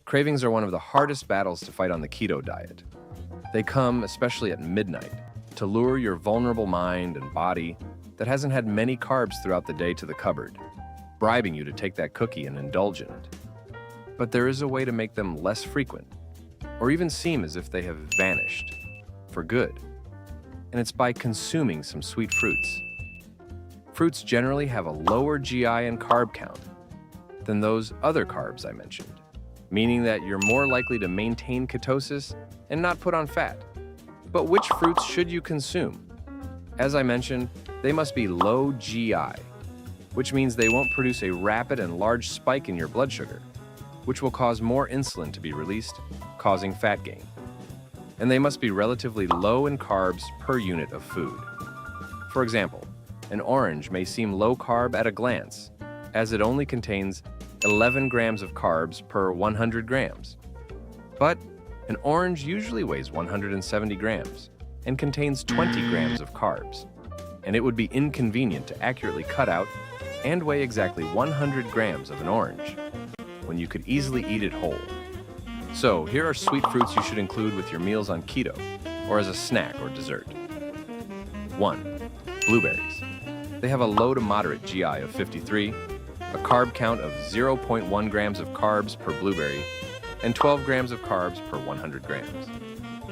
Cravings are one of the hardest battles to fight on the keto diet. They come, especially at midnight, to lure your vulnerable mind and body that hasn't had many carbs throughout the day to the cupboard, bribing you to take that cookie and indulge in it. But there is a way to make them less frequent, or even seem as if they have vanished for good, and it's by consuming some sweet fruits. Fruits generally have a lower GI and carb count than those other carbs I mentioned, meaning that you're more likely to maintain ketosis and not put on fat. But which fruits should you consume? As I mentioned, they must be low GI, which means they won't produce a rapid and large spike in your blood sugar, which will cause more insulin to be released, causing fat gain. And they must be relatively low in carbs per unit of food. For example, an orange may seem low carb at a glance, as it only contains 11 grams of carbs per 100 grams. But an orange usually weighs 170 grams and contains 20 grams of carbs, and it would be inconvenient to accurately cut out and weigh exactly 100 grams of an orange when you could easily eat it whole. So here are sweet fruits you should include with your meals on keto or as a snack or dessert. 1. Blueberries. They have a low to moderate GI of 53, a carb count of 0.1 grams of carbs per blueberry, and 12 grams of carbs per 100 grams.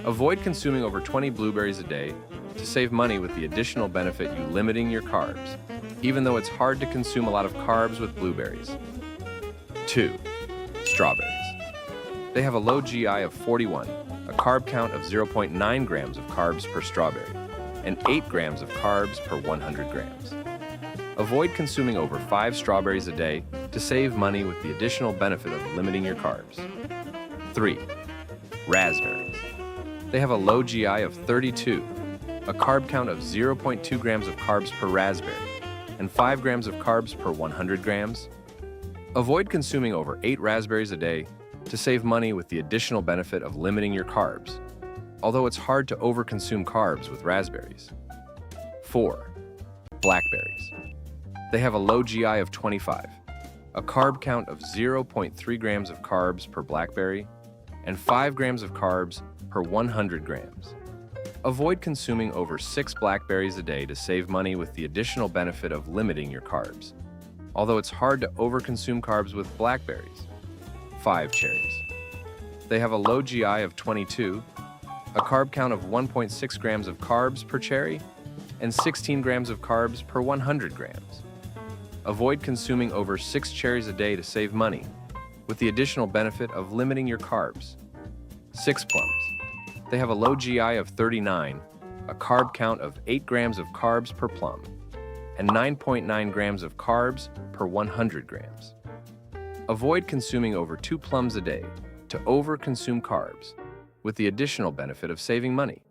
Avoid consuming over 20 blueberries a day to save money with the additional benefit you limiting your carbs, even though it's hard to consume a lot of carbs with blueberries. 2. Strawberries. They have a low GI of 41, a carb count of 0.9 grams of carbs per strawberry, and 8 grams of carbs per 100 grams. Avoid consuming over 5 strawberries a day to save money with the additional benefit of limiting your carbs. 3. Raspberries. They have a low GI of 32, a carb count of 0.2 grams of carbs per raspberry, and 5 grams of carbs per 100 grams. Avoid consuming over 8 raspberries a day to save money with the additional benefit of limiting your carbs, although it's hard to overconsume carbs with raspberries. 4. Blackberries. They have a low GI of 25, a carb count of 0.3 grams of carbs per blackberry, and 5 grams of carbs per 100 grams. Avoid consuming over 6 blackberries a day to save money with the additional benefit of limiting your carbs, although it's hard to overconsume carbs with blackberries. 5 cherries. They have a low GI of 22, a carb count of 1.6 grams of carbs per cherry, and 16 grams of carbs per 100 grams. Avoid consuming over 6 cherries a day to save money, with the additional benefit of limiting your carbs. 6 plums. They have a low GI of 39, a carb count of 8 grams of carbs per plum, and 9.9 grams of carbs per 100 grams. Avoid consuming over 2 plums a day to overconsume carbs, with the additional benefit of saving money.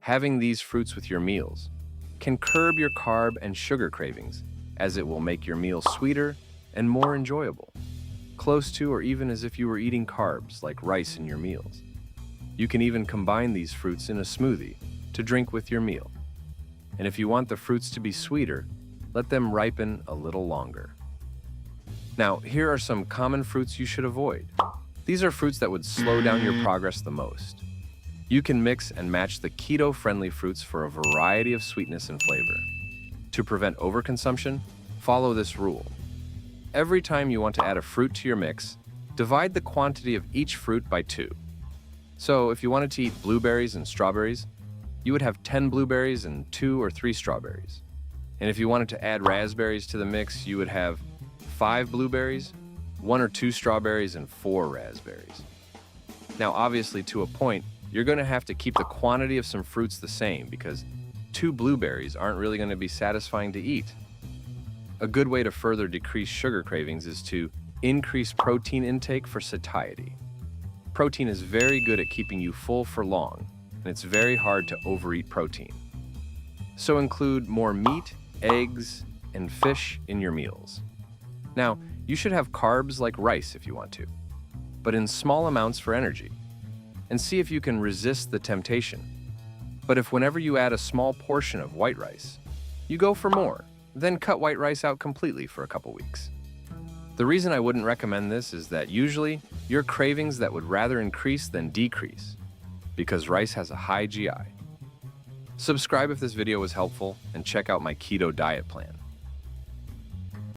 Having these fruits with your meals can curb your carb and sugar cravings, as it will make your meal sweeter and more enjoyable, close to or even as if you were eating carbs like rice in your meals. You can even combine these fruits in a smoothie to drink with your meal. And if you want the fruits to be sweeter, let them ripen a little longer. Now, here are some common fruits you should avoid. These are fruits that would slow down your progress the most. You can mix and match the keto-friendly fruits for a variety of sweetness and flavor. To prevent overconsumption, follow this rule. Every time you want to add a fruit to your mix, divide the quantity of each fruit by 2. So if you wanted to eat blueberries and strawberries, you would have 10 blueberries and 2 or 3 strawberries. And if you wanted to add raspberries to the mix, you would have 5 blueberries, 1 or 2 strawberries, and 4 raspberries. Now, obviously, to a point, you're going to have to keep the quantity of some fruits the same because 2 blueberries aren't really going to be satisfying to eat. A good way to further decrease sugar cravings is to increase protein intake for satiety. Protein is very good at keeping you full for long, and it's very hard to overeat protein. So include more meat, eggs, and fish in your meals. Now, you should have carbs like rice if you want to, but in small amounts for energy, and see if you can resist the temptation. But if whenever you add a small portion of white rice, you go for more, then cut white rice out completely for a couple weeks. The reason I wouldn't recommend this is that usually Your cravings that would rather increase than decrease, because rice has a high GI. Subscribe if this video was helpful and check out my keto diet plan.